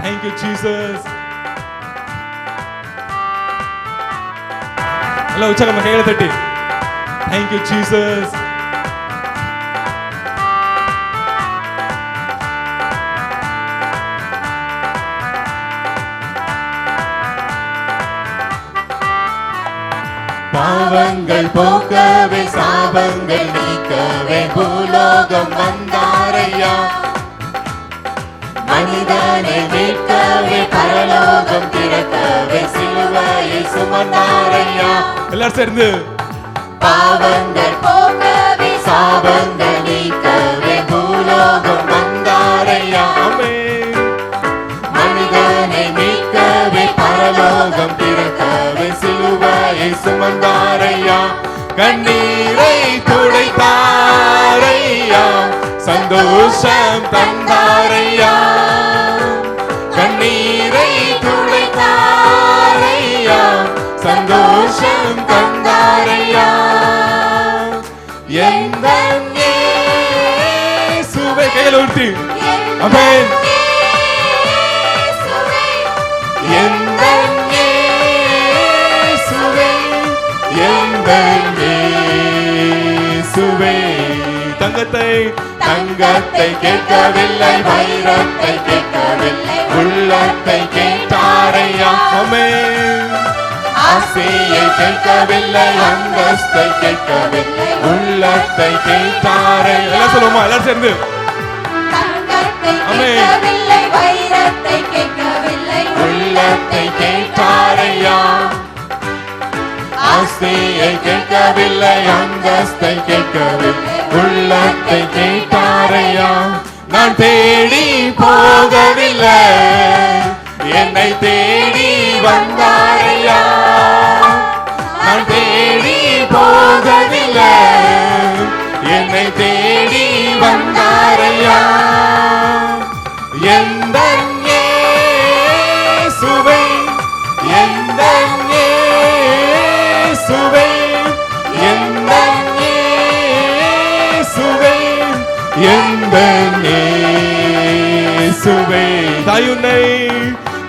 Thank you Jesus. எல்லாம் உற்சாகமா கைகளை தட்டி Thank you Jesus. பாவங்கள் போக்கவே சாபங்கள் நீக்கவே பூலோகம் வந்தாரையா, மனிதனை மீட்கவே பரலோகம் திறக்கவே சிலுவையை சுமந்தாரையா. எல்லாரும் சேர்ந்து பாவங்கள் போக்கவே சாபங்கள் நீக்கவே பூலோகம் வந்தாரையா, மனிதனை மீட்கவே பரலோகம் திறக்கவே சிலுவையை சுமந்தாரையா. கண்ணீரை துடைத்தாரையா, சந்தோஷம் தந்தாரையா. கண்ணீரை துடைத்தாரையா, சந்தோஷம் தந்தாரையா. எந்தன் இயேசுவே கைகளை உயர்த்தி ஆமென். எந்தன் இயேசுவே எந்தன் இயேசுவே. தங்கத்தை கேட்கவில்லை, வைரத்தை கேட்கவில்லை, உள்ளத்தை கேட்டாரையா. ஆசையை கேட்கவில்லை, அந்தஸ்தை கேட்கவில்லை, உள்ளத்தை கேட்டாரையா. எல்லாம் சொல்லுவோமா எல்லாரும் சேர்ந்து தங்கத்தை கேட்கவில்லை, வைரத்தை கேட்கவில்லை, உள்ளத்தை கேட்டாரையா. ஆசையை கேட்கவில்லை, அந்தஸ்தை கேட்கவில்லை, உள்ளத்தை கேட்டாரையா. நான் தேடி போகவில்லை, என்னை தேடி வந்தாரையா. நான் தேடி போகவில்லை, என்னை தேடி வந்தாரையா. எந்தன் இயேசுவே எந்தன் இயேசுவே எந்தன் இயேசுவே எந்தன் இயேசுவே.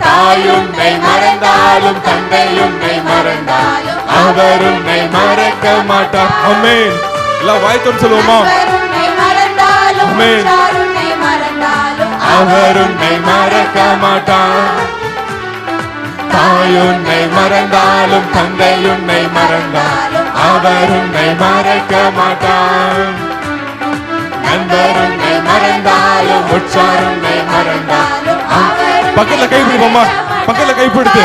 தாயுன்னை மறந்தாலும் தந்தை உன்னை மறந்தாலும் அவர் உன்னை மறக்க மாட்டார். ஆமென். எல்லாம் வாய்த்தோடு சொல்லுவோமா ஆமென். அவர் உன்னை மறக்க மாட்டார். தாயுன்னை மறந்தாலும் தந்தை உன்னை மறந்தாலும் அவர் உன்னை மறக்க மாட்டார். நண்பர் உன்னை மறந்தாலும் உற்றார் உன்னை மறந்தாலும் பக்கத்துல கைப்பிடிப்போமா, பக்கத்துல கைப்பிடித்து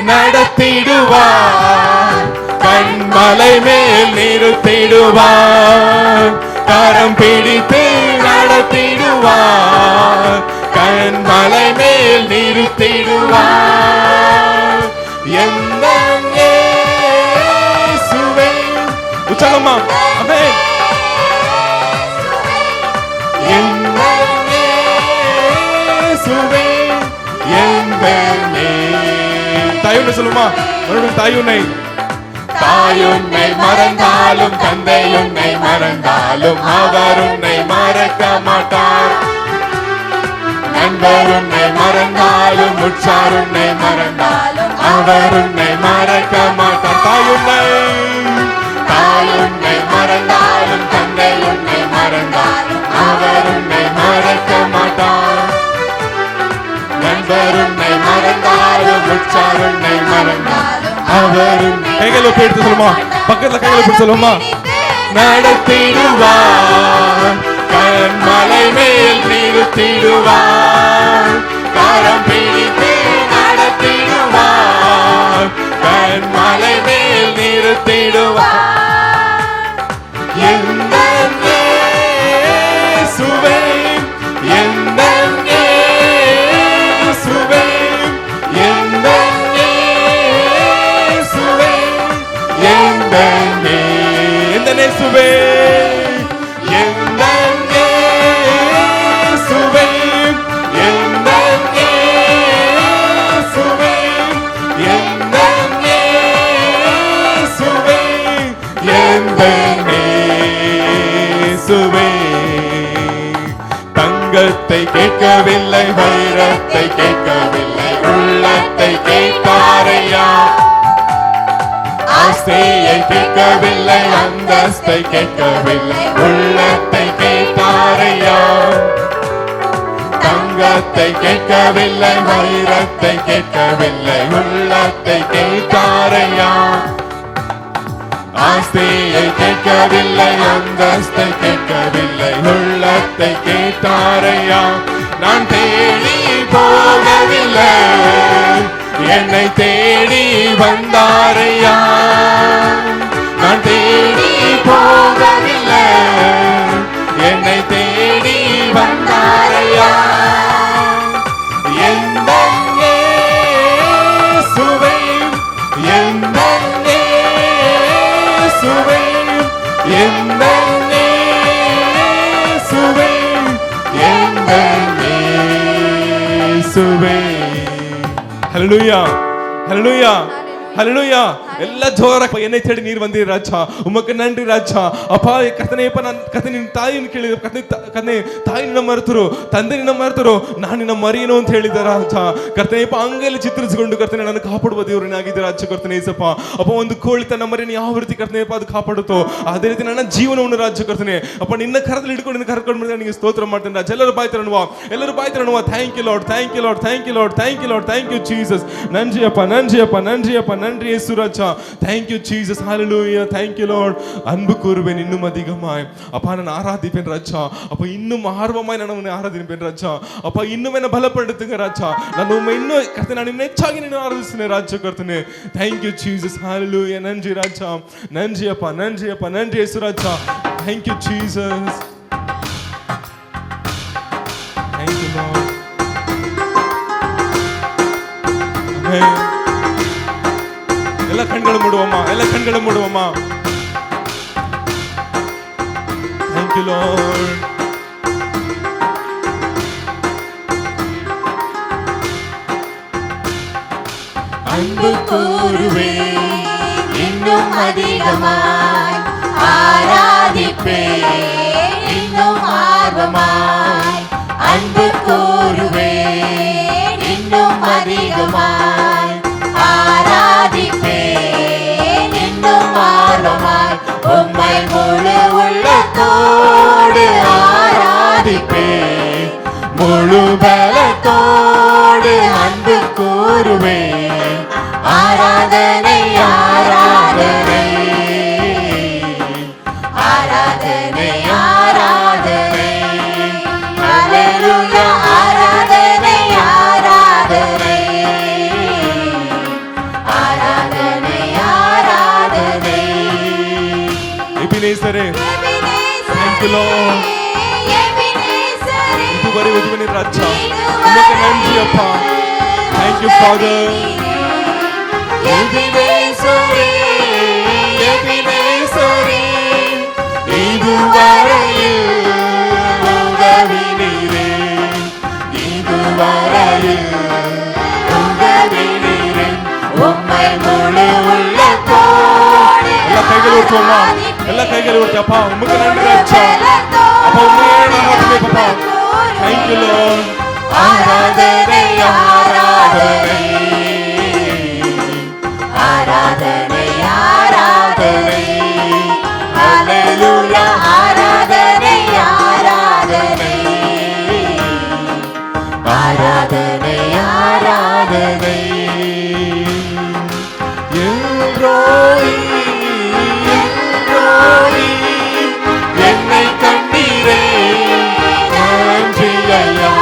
நடத்திடுவார், கண்மலை மேல் நிறுத்திடுவார். கரம் பிடித்து நடத்திடுவார், கண்மலை மேல் நிறுத்திடுவார். எந்தன் இயேசுவே உற்சாகமா ஆமென். எந்தன் இயேசுவே எந்தன் இயேசுவே. தாயுன்னை சொல்லுமா மறுபடியும் தாயுன்னை. தாயுன்னை மறந்தாலும் தந்தை உன்னை மறந்தாலும் அவர் உன்னை மறக்க மாட்டார். நண்பர் உன்னை மறந்தாலும் உற்றார் உன்னை மறந்தாலும் அவர் உன்னை மறக்க மாட்டார். தாயுன்னை மறந்தாலும் தந்தை உன்னை மறந்தாலும் அவர் உன்னை மறக்க மாட்டார். நண்பர் உன்னை மறந்தாலும் உற்றார் உன்னை மறந்தாலும் அவர் கைகளை எடுத்து சொல்லுமா, பக்கத்துல கைகளை பிடிச்சு சொல்லுமா. நடத்திடுவார், கண்மலை மேல் நிறுத்திடுவார். கரம் பிடித்து நடத்திடுவார், கண்மலை மேல் நிறுத்திடுவார். எந்தன் இயேசுவே எந்தன் இயேசுவே எந்தன் இயேசுவே எந்தன் இயேசுவே எந்தன் இயேசுவே எந்தன் இயேசுவே எந்தன் இயேசுவே எந்தன் இயேசுவே. தங்கத்தை கேட்க கேட்கவில்லை, வைரத்தை கேட்கவில்லை, உள்ளத்தை கேட்டாரையா. ஆஸ்தியை கேட்கவில்லை, அந்தஸ்தை கேட்கவில்லை, உள்ளத்தை கேட்டாரையா. தங்கத்தை கேட்கவில்லை, வைரத்தை கேட்கவில்லை, உள்ளத்தை கேட்டாரையா. ஆஸ்தியை கேட்கவில்லை, அந்தஸ்தை கேட்கவில்லை, உள்ளத்தை கேட்டாரையா. நான் தேடி போகவில்லை, என்னை தேடி வந்தாரையா. நான் தேடி போகவில்லை, என்னை தேடி வந்தாரையா. எந்த இயேசுவை, எந்த இயேசுவை, எந்த இயேசுவை, எந்த இயேசுவை. ஹல்லேலூயா, ஹல்லேலூயா, ஹல்லேலூயா. எல்லா ஜோரா என்னை தேடி நீர் வந்தீர் ராஜா. உமக்கு நன்றி ராஜா. அப்பா ಕರ್ತನೇ ಅಪ್ಪ, ನಾನು ಕರ್ತನೇ ನಿನ್ನ ತಾಯಿಯನ್ನು ಕೇಳಿದೆ. ಕರ್ತನೇ ತಾಯಿ ನಿನ್ನ ಮರೆತರು, ತಂದೆ ನಿನ್ನ ಮರೆತರು, ನಾನು ನಿನ್ನ ಮರಿಯೇನು ಅಂತ ಹೇಳಿದ ರಾಜ. ಕರ್ತನೇ ಅಪ್ಪ ಅಂಗೈಲಿ ಚಿತ್ರಿಸಿಕೊಂಡು ಕರ್ತನೇ ನನ್ನ ಕಾಪಾಡುವ ದೇವರನ್ನಾಗಿದೆ ರಾಜ. ಕರ್ತನೇ ಏಸಪ್ಪ ಅಪ್ಪ, ಒಂದು ಕೋಳಿ ತನ್ನ ಮರಿಯನ್ನು ಯಾವ ರೀತಿ ಕರ್ತನೇ ಅಪ್ಪ ಅದು ಕಾಪಾಡುತ್ತೋ ಅದೇ ರೀತಿ ನನ್ನ ಜೀವನವನ್ನು ರಾಜ ಕರ್ತನೇ ಅಪ್ಪ ನಿನ್ನ ಕರದಲ್ಲಿ ಹಿಡ್ಕೊಂಡು ನಿನ್ನ ಕರ್ಕೊಂಡು ಬಂದು ನನಗೆ ಸ್ತೋತ್ರ ಮಾಡ್ತೇನೆ ರಾಜ. ಎಲ್ಲರೂ ಬಾಯ್ತಾರಣ್ವಾ, ಎಲ್ಲರೂ ಬಾಯ್ತಾರಣ್ವಾ. Thank you Lord, thank you Lord, thank you Lord, thank you Lord, thank you Jesus. ನನ್ರಿ ಅಪ್ಪ, ನನ್ರಿ ಅಪ್ಪ, ನನ್ರಿ ಅಪ್ಪ, ನನ್ರಿ ಯೇಸು ರಾಜ. Thank you Jesus, hallelujah, thank you Lord. அன்பு கூறுவேன் இன்னும் அதிகமாய் அப்பா, நான் ஆராதிப்பேன் ராஜா. அப்ப இன்னும் ஆர்வமாய் நான் உன்னை ஆராதிப்பேன் ராஜா. அப்ப இன்னும் என்ன பலப்படுத்துங்க ராஜா. நான் உம்மை இன்னும் கர்த்தனே, நான் ಹೆಚ್ಚಾಗಿ ನಿನ್ನ ಆರಾಧಿಸುತ್ತೇನೆ ರಾಜ ಕರ್ತನೇ. Thank you Jesus, hallelujah. நன்றி ராஜா, நன்றி அப்பா, நன்றி அப்பா, நன்றி இயேசு ராஜா. Thank you Jesus, thank you Lord. Amen. ಎಲ್ಲ ಕಣ್ಗಳು ಮೂಡುವಮ್ಮ, ಎಲ್ಲ ಕಣ್ಗಳು ಮೂಡುವಮ್ಮ. Thank you Lord. அன்பு கூறுவே இன்னும் அதிகமாய், ஆராதிப்பே இன்னும் ஆர்வமாய். அன்பு கூறுவே இன்னும் அதிகமாய், ஆராதிப்பேன் இன்னும் ஆர்வமாய். உம்மை முழு உள்ளத்தோடு ஆராதிப்பேன், முழு பலத்தோடு அன்பு கூறுவேன். ஆராதனை, ஆராதனை, ஆராதனை, ஆராதனை, ஹல்லேலூயா. ஆராதனை, ஆராதனை, ஆராதனை, ஆராதனை. எபினேசரே, thank you Lord. இதுவரை உதவி ராஜா, உமக்கு நன்றி அப்பா. Thank you Father. எபினேசரே, எபினேசரே, இதுவரையில் உதவினீரே, இதுவரையில் உதவினீரே. உம்மை முழு உள்ளத்தோடு எல்லா கைகளை ஊற்றுவோமா, எல்லா கைகளை ஊற்றி அப்பா உமக்கு நன்றி ராஜா. அப்பா உண்மையே நான் அப்பா. Thank you Lord. ஆராதனை, ஆராதனை, ஆராதனை, ஆராதனை, ஹல்லேலூயா. ஆராதனை, ஆராதனை, ஆராதனை, ஆராதனை. எல்ரோயி, எல்ரோயி, என்னை கண்டீரே, நன்றி ஐயா.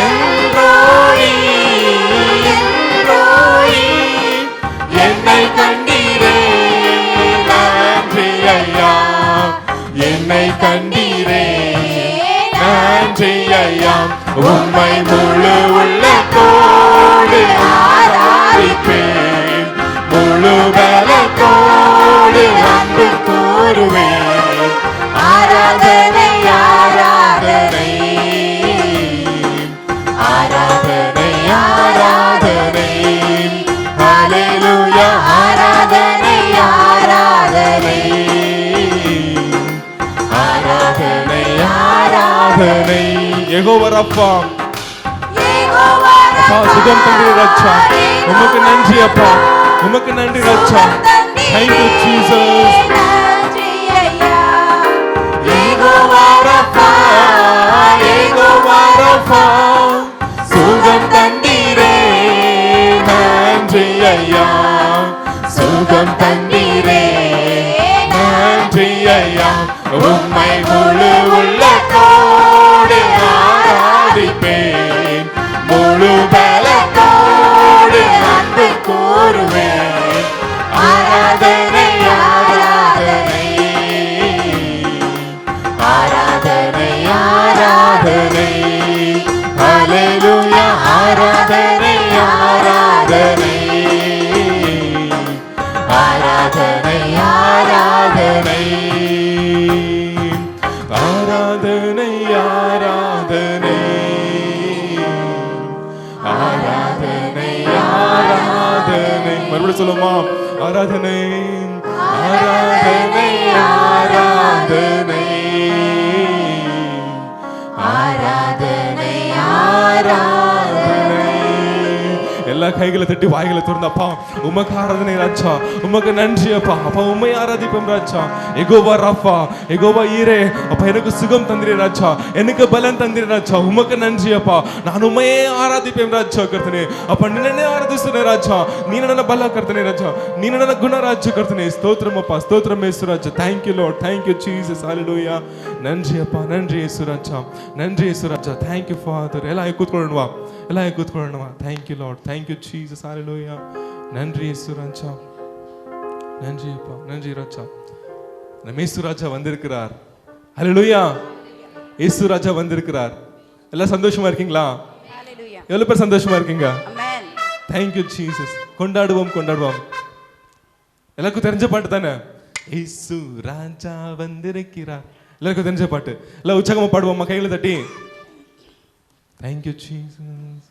எல்ரோயி, எல்ரோயி, என்னை கண்டீரே, நன்றி ஐயா. என்னை கண்டீரே, நன்றி ஐயா. உம்மை முழு உள்ளத்தோடு ஆராதிப்பேன், முழு பலத்தோடு அன்பு கூறுவேன். ஆராதனை, ஆராதனை, ஆராதனை, ஆராதனை, ஹல்லேலூயா. ஆராதனை, ஆராதனை, ஆராதனை, ஆராதனை, யெகோவா ரப்பா அப்பா சுகம் தந்தீரே ராஜா உமக்கு நன்றி அப்பா உமக்கு நன்றி ராஜா thank you Jesus யெகோவா ரப்பா சுகம் தந்தீரே நன்றி ஐயா சுகம் தந்தீரே நன்றி ஐயா உம்மை முழு உள்ளத்தோடு ஆராதிப்பேன் முழு பலத்தோடு அன்பு கூறுவேன் ஆராதனை ஆராதனை ஆராதனை ஆராதனை ஹல்லேலூயா ஆராதனை ஆராதனை ஆராதனை ஆராதனை ஆராதனை ஆராதனை ஆராதனை ஆராதனை மறுபடியும் சொல்லுமா ஆராதனை ஆராதனை ஆராதனை ஆராதனை ஆராதனை எல்லா கைகளை தட்டி வாய்களை திறந்தப்பா உமக்கு ஆராதனை ராஜா உமக்கு நன்றி அப்பா அப்பா உண்மை ஆராதிப்போம் ராஜா யெகோவா ராஃபா யெகோவா ஈரே அப்பா எனக்கு சுகம் தந்திரே ராஜா எனக்கு பலன் தந்திரே ராஜா உமக்கு நன்றி அப்பா ನಾನು ಉಮ್ಮೆಯೇ ಆರಾಧಿಪೇಂ ರಾಜ ಕರ್ತನೆ ಅಪ್ಪ ನಿನ್ನನ್ನೇ ಆರಾಧಿಸುತ್ತೇನೆ ರಾಜ ನೀನು ನನ್ನ ಬಲ ಕರ್ತನೆ ರಾಜ ನೀನು ನನ್ನ ಗುಣ ರಾಜ ಕರ್ತನೆ ಸ್ತೋತ್ರಮಪ್ಪ ಸ್ತೋತ್ರಂ ಯೇಸು ರಾಜ thank you Lord thank you Jesus hallelujah ನನ್ರಿ ಅಪ್ಪ ನನ್ರಿ ಯೇಸು ರಾಜ ನನ್ರಿ ಯೇಸು ರಾಜ ಥ್ಯಾಂಕ್ ಯು ಫಾದರ್ ಎಲ್ಲ ಕೂತ್ಕೊಳ್ಳೋಣವಾ ಎಲ್ಲ ಕೂತ್ಕೊಳ್ಳೋಣವಾ thank you Lord thank you Jesus hallelujah நன்றி ಯೇಸು ರಾಜ நன்றி அப்பா நன்றி ராஜா நம்ம இயேசு ராஜா வந்திருக்கிறார் ஹalleluya இயேசு ராஜா வந்திருக்கிறார் எல்லாம் சந்தோஷமா இருக்கீங்களா எவ்வளவு பேர் சந்தோஷமா இருக்கீங்க தேங்க் யூ ஜீசஸ் கொண்டாடுவோம் கொண்டாடுவோம் எல்லாருக்கும் தெரிஞ்ச பாட்டு தானே இயேசு ராஜா வந்திருக்கிறார் எல்லாருக்கும் தெரிஞ்ச பாட்டு எல்லாம் உற்சாகமா பாடுவோமா கைகளை தட்டி தேங்க் யூ ஜீசஸ்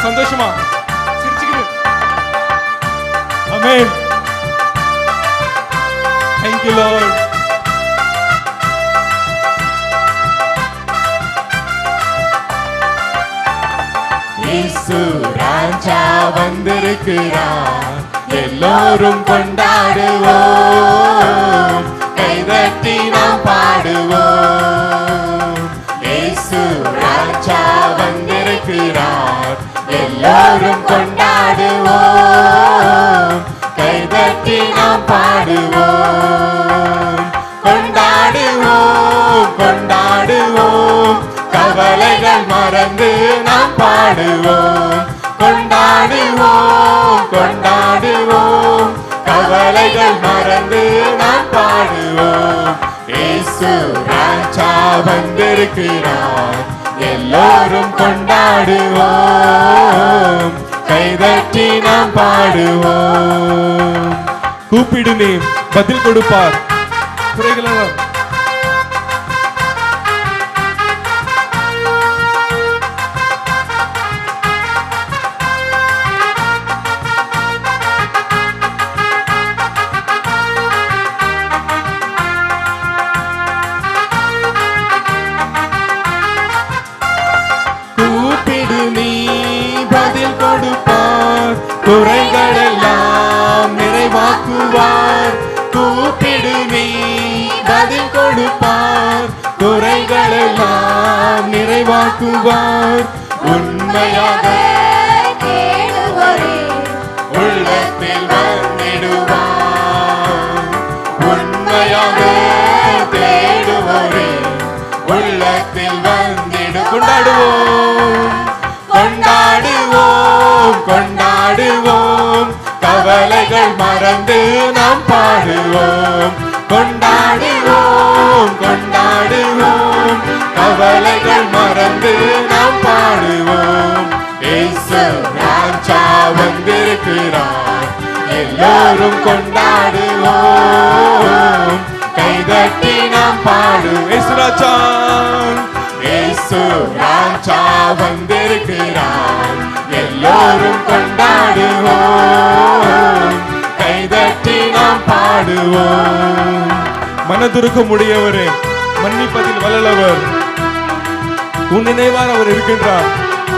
சந்தோஷமா சிரிச்சுக்கிட்டு ஆமென் thank you lord இயேசு ராஜா வந்திருக்கிறார் எல்லோரும் கொண்டாடுவோம் கைதட்டி நாம் பாடுவோம் இயேசு ராஜா வந்திருக்கிறார் எல்லோரும் கொண்டாடுவோம் கைதட்டி நாம் பாடுவோம் கொண்டாடுவோம் கொண்டாடுவோம் கவலைகள் மறந்து நாம் பாடுவோம் கொண்டாடுவோம் கொண்டாடுவோம் கவலைகள் மறந்து நாம் பாடுவோம் இயேசு ராஜா வந்திருக்கிறார் எல்லோரும் கொண்டாடுவோம் கைதட்டி நாம் பாடுவோம் கூப்பிடுனே பதில் கொடுப்பார் குறைகளெல்லாம் குறைகளெல்லாம் நிறைவாக்குவார் கூப்பிடுமே பதில் கொடுப்பார் குறைகளெல்லாம் நிறைவாக்குவார் உண்மையாக தேடுவோரே உள்ளத்தில் வந்திடுவார் உண்மையாக தேடுவோரே உள்ளத்தில் வந்திடு கொண்டாடுவோம் கொண்டாடுவோம் கொண்டாடுவோம் கவலைகள் மறந்து நாம் பாடுவோம் கொண்டாடுவோம் கொண்டாடுவோம் கவலைகள் மறந்து நாம் பாடுவோம் இயேசு ராஜா வந்திருக்கிறார் எல்லோரும் கொண்டாடுவோம் கைதட்டி நாம் பாடுவோம் இயேசு ராஜா இயேசு இயேசு ராஜா வந்திருக்கிறார், எல்லோரும் கொண்டாடுவோம், கைதட்டி நாம் பாடுவோம். மனதுருக்க முடியவரே, மன்னிப்பதில் வல்லவர், உன் நினைவார் அவர் இருக்கின்றார்.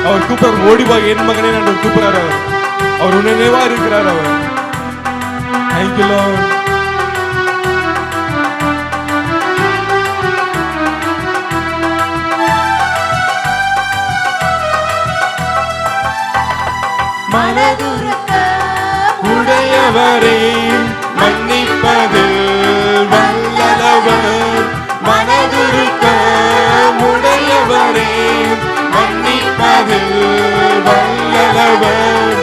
அவர் கூப்பிடார், ஓடிவா என் மகனே என்று கூப்பிடார். அவர் உன் நினைவா இருக்கிறார். அவர் Thank you, Lord. மனதுருக்க உடையவரே, மன்னிப்பதில் வல்லவர், மனதுருக்க உடையவரே, மன்னிப்பதில் வல்லவர்,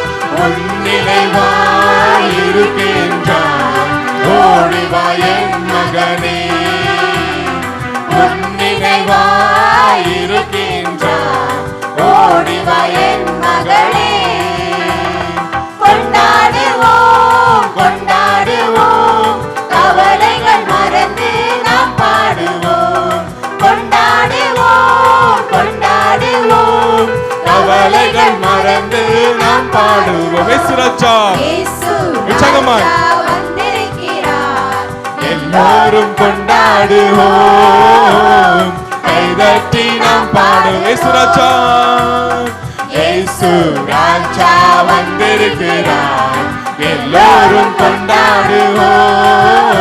உன்னிலைவாயிருக்கின்றார், ஓடிவா என் மகனே, உன்னிலைவாயிருக்கின்றார், ஓடிவா என் மகளே. கொண்டாடுவோம் கொண்டாடுவோம், கவலைகள் மறந்து நாம் பாடுவோம். கொண்டாடுவோம் கொண்டாடுவோம், கவலைகள் மறந்து நாம் பாடுவோம். இயேசு ராஜா இயேசு உற்சாகமாய் ராஜா வந்திருக்கிறார், எல்லோரும் கொண்டாடுவோம், கைதட்டி நாம் பாடுவோம். இயேசு ராஜா, இயேசு ராஜா வந்திருக்கிறார், எல்லோரும் கொண்டாடுவோம்,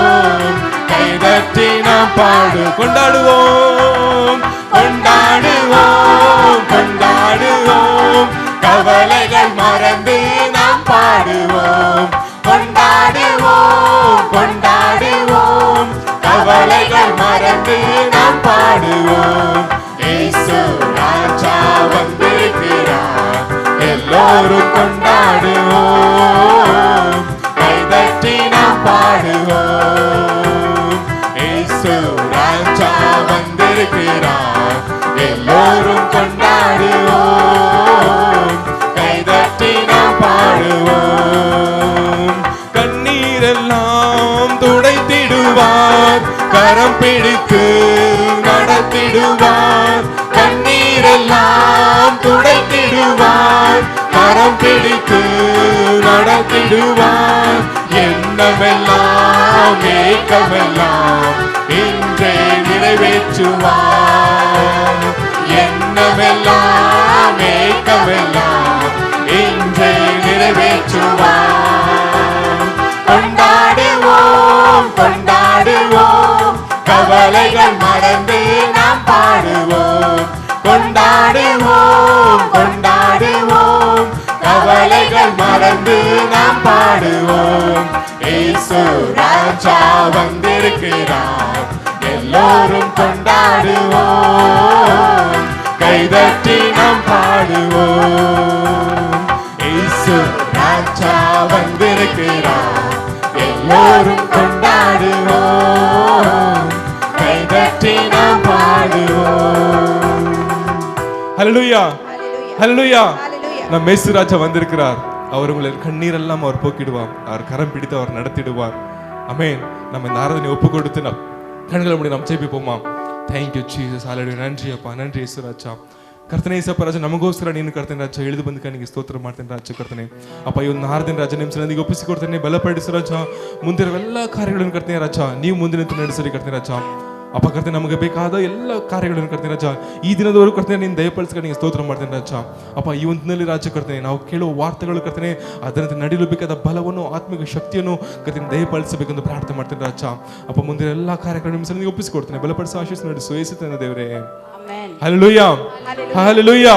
கைதட்டி நாம் பாடுவோம். கொண்டாடுவோம் கொண்டாடுவோம் கொண்டாடுவோம், கவலைகள் மறந்து நாம் பாடுவோம். கொண்டாடுவோம் கொண்டாடுவோம், கவலைகள் மறந்து நாம் பாடுவோம். இயேசு ராஜா வந்திருக்கிறார், எல்லோரும் கொண்டாடுவோம், கைதட்டி நாம் பாடுவோம். இயேசு ராஜா வந்திருக்கிறார், எல்லோரும் கொண்டாடுவோம், கைதட்டி நாம் பாடுவோம். கண்ணீரெல்லாம் துடைத்திடுவார், கரம் பிடித்து நடத்திடுவார். கண்ணீரெல்லாம் துடைத்திடுவார், கரம் பிடித்து நடத்திடுவார். எண்ணமெல்லாம் ஏக்கமெல்லாம் இன்றே நிறைவேற்றுவார். எண்ணமெல்லாம் ஏக்கமெல்லாம் இன்றே நிறைவேற்றுவார். கொண்டாடுவோம் கொண்டாடுவோம், கவலைகள் மறந்து நாம் பாடுவோம். கொண்டாடுவோம் கொண்டாடுவோம், கவலைகள் மறந்து நாம் பாடுவோம். இயேசு ராஜா வந்திருக்கிறார், எல்லோரும் கொண்டாடுவோம், கைதட்டி நாம் பாடுவோம். இயேசு ராஜா வந்திருக்கிறார், எல்லோரும் கொண்டாடுவோம், கைதட்டி நாம் பாடுவோம். ஹல்லேலூயா ஹல்லேலூயா. நம் இயேசு ராஜா வந்திருக்கிறார். அவர் உங்களை கண்ணீரெல்லாம் அவர் போக்கிடுவார், அவர் கரம் பிடித்து அவர் நடத்திடுவார். ஆமென். நம்ம இந்த ஆராதனை ஒப்பு கொடுத்து கண்களை மூடி நாம் ஜெபிப்போமா. Thank you Jesus. ஹல்லேலூயா. நன்றி அப்பா, நன்றி இயேசு ರಾಜ. ಕರ್ತನೇ ಯೇಸಪ್ಪ ರಾಜ, ನಮಗೋಸ್ಕರ ನೀನು ಕರ್ತನೆ ರಾಜ ಇಳಿದು ಬಂದು ನಿನಗೆ ಸ್ತೋತ್ರ ಮಾಡ್ತೇನೆ ರಾಜ. ಕರ್ತನೆ ಅಪ್ಪ, ಈ ಒಂದು 6 ದಿನ ರಾಜ ನಿಮ್ಮ ಸನ್ನಿಧಿಗೆ ಒಪ್ಪಿಸಿಕೊಡ್ತೇನೆ. ಬಲಪಡಿಸು ರಾಜ, ಮುಂದಿರುವ ಎಲ್ಲ ಕಾರ್ಯಗಳನ್ನು ಕರ್ತನೆ ರಾಜ ನೀವು ಮುಂದೆ ನಿಂತು ನಡೆಸಲಿ ಕರ್ತನೆ ರಾಜ. ಅಪ್ಪ ಕರ್ತನೆ, ನಮಗೆ ಬೇಕಾದ ಎಲ್ಲ ಕಾರ್ಯಗಳನ್ನು ಕರ್ತನೆ ರಾಜ ಈ ದಿನದವರೆಗೂ ಕರ್ತನೆ ನೀನು ದಯಪಾಲಿಸ್ಕೊಂಡು ನಿನಗೆ ಸ್ತೋತ್ರ ಮಾಡ್ತೇನೆ ರಾಜ. ಅಪ್ಪ, ಈ ಒಂದು ದಿನದಲ್ಲಿ ರಾಜ ಕರ್ತನೆ ನಾವು ಕೇಳುವ ವಾರ್ತೆಗಳು ಕರ್ತನೆ ಅದರಂತೆ ನಡೆಯಲು ಬೇಕಾದ ಬಲವನ್ನು ಆತ್ಮಿಕ ಶಕ್ತಿಯನ್ನು ಕರ್ತನೆ ದಯಪಾಲಿಸಬೇಕೆಂದು ಪ್ರಾರ್ಥನೆ ಮಾಡ್ತೇನೆ ರಾಜ. ಅಪ್ಪ, ಮುಂದಿನ ಎಲ್ಲ ಕಾರ್ಯಗಳನ್ನು ನಿಮ್ಮ ಸನ್ನಿಧಿಗೆ ಒಪ್ಪಿಸಿಕೊಡ್ತೇನೆ. ಬಲಪಡಿಸಿ ಆಶೀರ್ವದಿಸಿ ನಡೆಸು ಯೇಸುವಿನ ದೇವರೇ. ಆಮೆನ್. Hallelujah hallelujah.